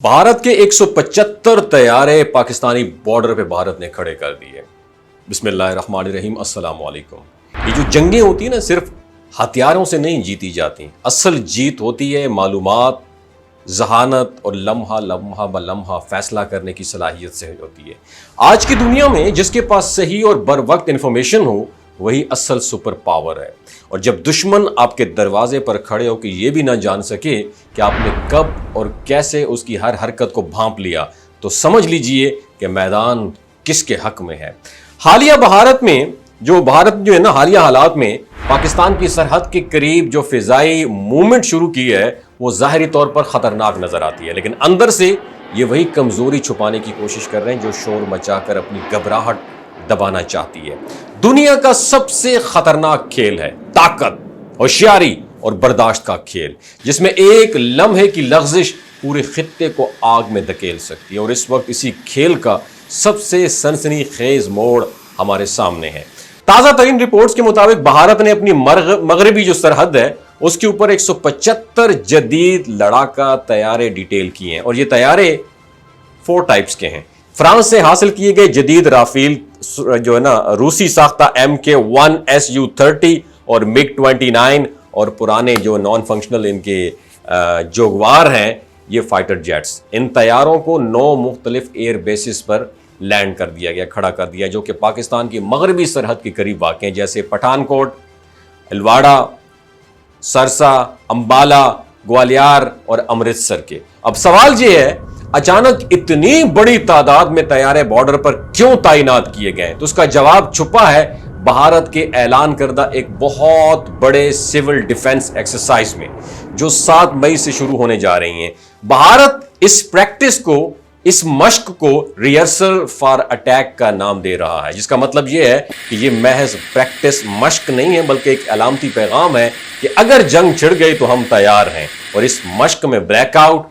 भारत के 175 तैयारे पाकिस्तानी बॉर्डर पे भारत ने खड़े कर दिए। बिस्मिल्लाहिर्रहमानिर्रहीम, अस्सलाम वालेकुम। ये जो जंगें होती हैं ना, सिर्फ हथियारों से नहीं जीती जाती। असल जीत होती है मालूमात, जहानत और लम्हा लम्हा ब लम्हा फैसला करने की सलाहियत से होती है। आज की दुनिया में जिसके पास सही और बर वक्त इंफॉर्मेशन हो वही असल सुपर पावर है। और जब दुश्मन आपके दरवाजे पर खड़े हो कि ये भी ना जान सके कि आपने कब और कैसे उसकी हर हरकत को भांप लिया, तो समझ लीजिए कि मैदान किसके हक में है। हालिया भारत जो है ना, हालिया हालात में पाकिस्तान की सरहद के करीब जो फिजाई मूवमेंट शुरू की है वो ज़ाहिरी तौर पर ख़तरनाक नज़र आती है, लेकिन अंदर से ये वही कमज़ोरी छुपाने की कोशिश कर रहे हैं जो शोर मचाकर अपनी घबराहट दबाना चाहती है। दुनिया का सबसे खतरनाक खेल है ताकत, होशियारी और बर्दाश्त का खेल, जिसमें एक लम्हे की लग़ज़िश पूरे खित्ते को आग में धकेल सकती है। और इस वक्त इसी खेल का सबसे सनसनीखेज मोड़ हमारे सामने है। ताज़ा तरीन रिपोर्ट्स के मुताबिक भारत ने अपनी मगरबी जो सरहद है उसके ऊपर 175 जदीद लड़ाका तैयारे डिटेल किए हैं। और ये तैयारे 4 टाइप्स के हैं। फ्रांस से हासिल किए गए जदीद राफेल जो है ना, रूसी साख्ता MK1 Su-30 और MiG-29 और पुराने जो नॉन फंक्शनल इनके जोगवार हैं ये फाइटर जेट्स। इन तैयारों को 9 मुख्तलिफ एयर बेसिस पर लैंड कर दिया गया, खड़ा कर दिया, जो कि पाकिस्तान की मगरबी सरहद के करीब वाक़ हैं, जैसे पठानकोट, हल्द्वाड़ा, सरसा, अंबाला, ग्वालियर और अमृतसर के। अब सवाल ये है, अचानक इतनी बड़ी तादाद में तैयारे बॉर्डर पर क्यों तैनात किए गए? तो उसका जवाब छुपा है भारत के ऐलान करदा एक बहुत बड़े सिविल डिफेंस एक्सरसाइज में, जो 7 मई से शुरू होने जा रही हैं। भारत इस प्रैक्टिस को, इस मश्क को रिहर्सल फॉर अटैक का नाम दे रहा है, जिसका मतलब यह है कि यह महज प्रैक्टिस मश्क नहीं है, बल्कि एक अलामती पैगाम है कि अगर जंग छिड़ गई तो हम तैयार हैं। और इस मश्क में blackout,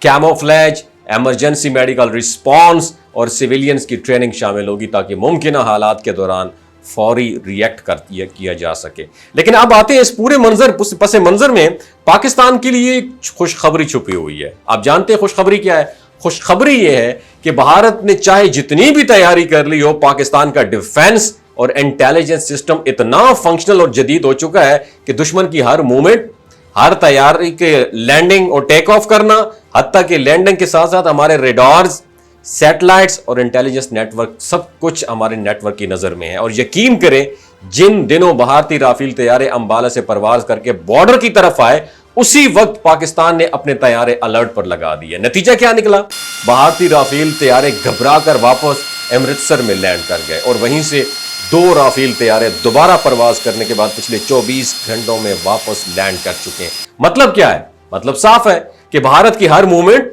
camouflage, emergency medical response और सिविलियंस की ट्रेनिंग शामिल होगी, ताकि मुमकिन हालात के दौरान फौरी रिएक्ट किया जा सके। लेकिन अब आते हैं इस पूरे पस मंजर में पाकिस्तान के लिए खुशखबरी छुपी हुई है। आप जानते हैं खुशखबरी क्या है? खुशखबरी यह है कि भारत ने चाहे जितनी भी तैयारी कर ली हो, पाकिस्तान का डिफेंस और इंटेलिजेंस सिस्टम इतना फंक्शनल और जदीद हो चुका है कि दुश्मन की हर मूवमेंट, हर तैयारी के लैंडिंग और टेक ऑफ करना, हत्ता कि लैंडिंग के साथ साथ हमारे रेडार्स, सैटेलाइट्स और इंटेलिजेंस नेटवर्क, सब कुछ हमारे नेटवर्क की नजर में है। और यकीन करें, जिन दिनों भारतीय राफेल तैयारे अंबाला से परवाज करके बॉर्डर की तरफ आए, उसी वक्त पाकिस्तान ने अपने तैयारे अलर्ट पर लगा दिए। नतीजा क्या निकला? भारतीय राफेल तैयारे घबरा कर वापस अमृतसर में लैंड कर गए और वहीं से 2 राफेल तैयारे दोबारा परवाज करने के बाद पिछले 24 घंटों में वापस लैंड कर चुके हैं। मतलब क्या है? मतलब साफ है कि भारत की हर मूवमेंट,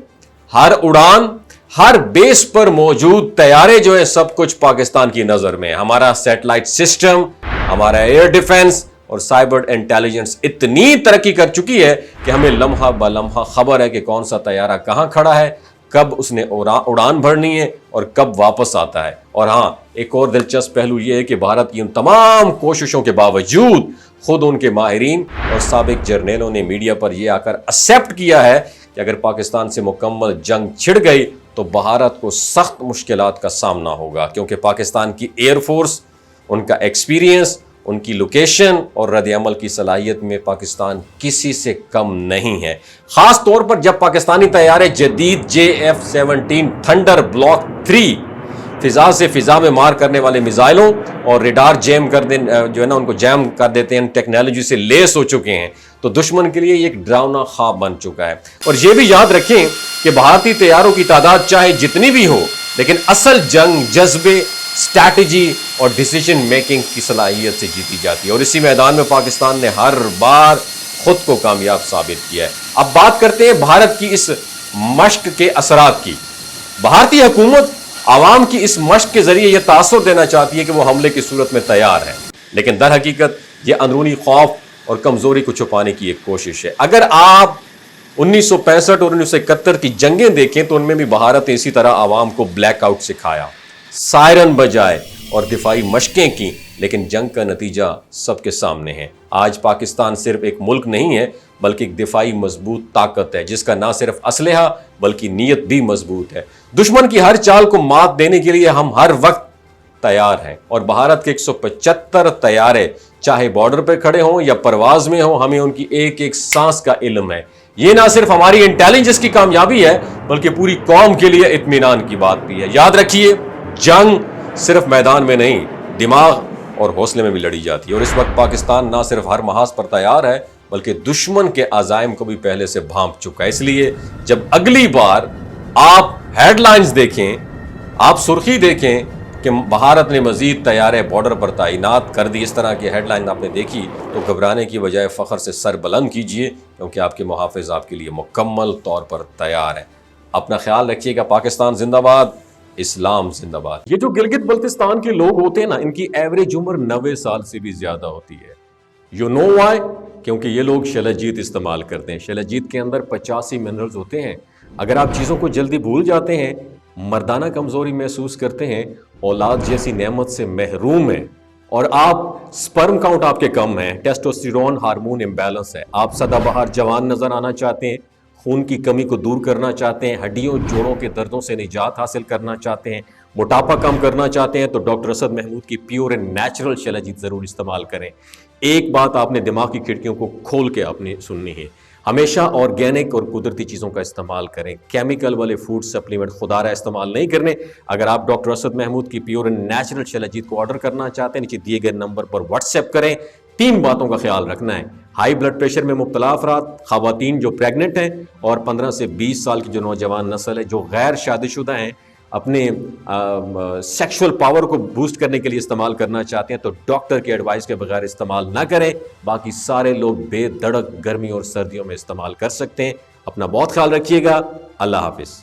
हर उड़ान, हर बेस पर मौजूद तैयारे जो है, सब कुछ पाकिस्तान की नजर में है। हमारा सैटेलाइट सिस्टम, हमारा एयर डिफेंस और साइबर इंटेलिजेंस इतनी तरक्की कर चुकी है कि हमें लम्हा ब लम्हा खबर है कि कौन सा तैयारा कहां खड़ा है, कब उसने उड़ान भरनी है और कब वापस आता है। और हाँ, एक और दिलचस्प पहलू यह है कि भारत की उन तमाम कोशिशों के बावजूद खुद उनके माहिरीन और साबिक जर्नलों ने मीडिया पर यह आकर एक्सेप्ट किया है कि अगर पाकिस्तान से मुकम्मल जंग छिड़ गई तो भारत को सख्त मुश्किलात का सामना होगा, क्योंकि पाकिस्तान की एयरफोर्स, उनका एक्सपीरियंस, उनकी लोकेशन और रद्द अमल की सलाहियत में पाकिस्तान किसी से कम नहीं है। खास तौर पर जब पाकिस्तानी तैयारे जदीद JF-17 थंडर ब्लॉक 3 फिजा से फिजा में मार करने वाले मिसाइलों और रेडार जैम कर दे जो है ना, उनको जैम कर देते हैं, टेक्नोलॉजी से लेस हो चुके हैं, तो दुश्मन के लिए एक डरावना ख्वाब बन चुका है। और ये भी याद रखें कि भारतीय तैयारों की तादाद चाहे जितनी भी हो, लेकिन असल जंग जज्बे, स्ट्रैटेजी और डिसीजन मेकिंग की सलाहियत से जीती जाती है। और इसी मैदान में पाकिस्तान ने हर बार खुद को कामयाब साबित किया है। अब बात करते हैं भारत की इस मश्क के असरात की। भारतीय हुकूमत आवाम की इस मश्क के जरिए यह तासुर देना चाहती है कि वो हमले की सूरत में तैयार है, लेकिन दर हकीकत यह अंदरूनी खौफ और कमजोरी को छुपाने की एक कोशिश है। अगर आप 1965 और 1971 की जंगें देखें तो उनमें भी भारत ने इसी तरह आवाम को ब्लैकआउट सिखाया, सायरन बजाए और दिफाई मशकें की, لیکن جنگ کا نتیجہ سب کے سامنے ہے۔ آج پاکستان صرف ایک ملک نہیں ہے بلکہ ایک دفاعی مضبوط طاقت ہے، جس کا نہ صرف اسلحہ بلکہ نیت بھی مضبوط ہے۔ دشمن کی ہر چال کو مات دینے کے لیے ہم ہر وقت تیار ہیں، اور بھارت کے 175 طیارے چاہے بارڈر پہ کھڑے ہوں یا پرواز میں ہوں، ہمیں ان کی ایک ایک سانس کا علم ہے۔ یہ نہ صرف ہماری انٹیلیجنس کی کامیابی ہے بلکہ پوری قوم کے لیے اطمینان کی بات بھی ہے۔ یاد رکھیے، جنگ صرف میدان میں نہیں، دماغ اور حوصلے میں بھی لڑی جاتی ہے، اور اس وقت پاکستان نہ صرف ہر محاذ پر تیار ہے بلکہ دشمن کے عزائم کو بھی پہلے سے بھانپ چکا ہے۔ اس لیے جب اگلی بار آپ ہیڈ لائنز دیکھیں، آپ سرخی دیکھیں کہ بھارت نے مزید طیارے بارڈر پر تعینات کر دی، اس طرح کی ہیڈ لائن آپ نے دیکھی تو گھبرانے کی بجائے فخر سے سر بلند کیجئے، کیونکہ آپ کے محافظ آپ کے لیے مکمل طور پر تیار ہیں۔ اپنا خیال رکھیے گا۔ پاکستان زندہ باد، اسلام زندہ باد۔ یہ جو گلگت بلتستان کے لوگ ہوتے ہیں نا، ان کی ایوریج عمر 90 سال سے بھی زیادہ ہوتی ہے۔ You know why? کیونکہ یہ لوگ شیلاجیت استعمال کرتے ہیں۔ شیلاجیت کے اندر 85 منرلز ہوتے ہیں۔ اگر آپ چیزوں کو جلدی بھول جاتے ہیں، مردانہ کمزوری محسوس کرتے ہیں، اولاد جیسی نعمت سے محروم ہیں، اور آپ سپرم کاؤنٹ آپ کے کم ہیں، ٹیسٹوسٹیرون ہارمون امبیلنس ہے، آپ سدا بہار جوان نظر آنا چاہتے ہیں، خون کی کمی کو دور کرنا چاہتے ہیں، ہڈیوں جوڑوں کے دردوں سے نجات حاصل کرنا چاہتے ہیں، موٹاپا کم کرنا چاہتے ہیں، تو ڈاکٹر اسد محمود کی پیور اینڈ نیچرل شیلاجیت ضرور استعمال کریں۔ ایک بات آپ نے دماغ کی کھڑکیوں کو کھول کے آپ نے سننی ہے، ہمیشہ آرگینک اور قدرتی چیزوں کا استعمال کریں۔ کیمیکل والے فوڈ سپلیمنٹ خدا رہا استعمال نہیں کرنے۔ اگر آپ ڈاکٹر اسد محمود کی پیور اینڈ نیچرل شیلاجیت کو آرڈر کرنا چاہتے ہیں، نیچے دیے گئے نمبر پر واٹس ایپ کریں۔ 3 باتوں کا خیال رکھنا ہے: ہائی بلڈ پریشر میں مبتلا افراد، خواتین جو پریگننٹ ہیں، اور 15 سے 20 سال کی جو نوجوان نسل ہے جو غیر شادی شدہ ہیں، اپنے سیکشول پاور کو بوسٹ کرنے کے لیے استعمال کرنا چاہتے ہیں تو ڈاکٹر کے ایڈوائس کے بغیر استعمال نہ کریں۔ باقی سارے لوگ بے دھڑک گرمی اور سردیوں میں استعمال کر سکتے ہیں۔ اپنا بہت خیال رکھیے گا۔ اللہ حافظ۔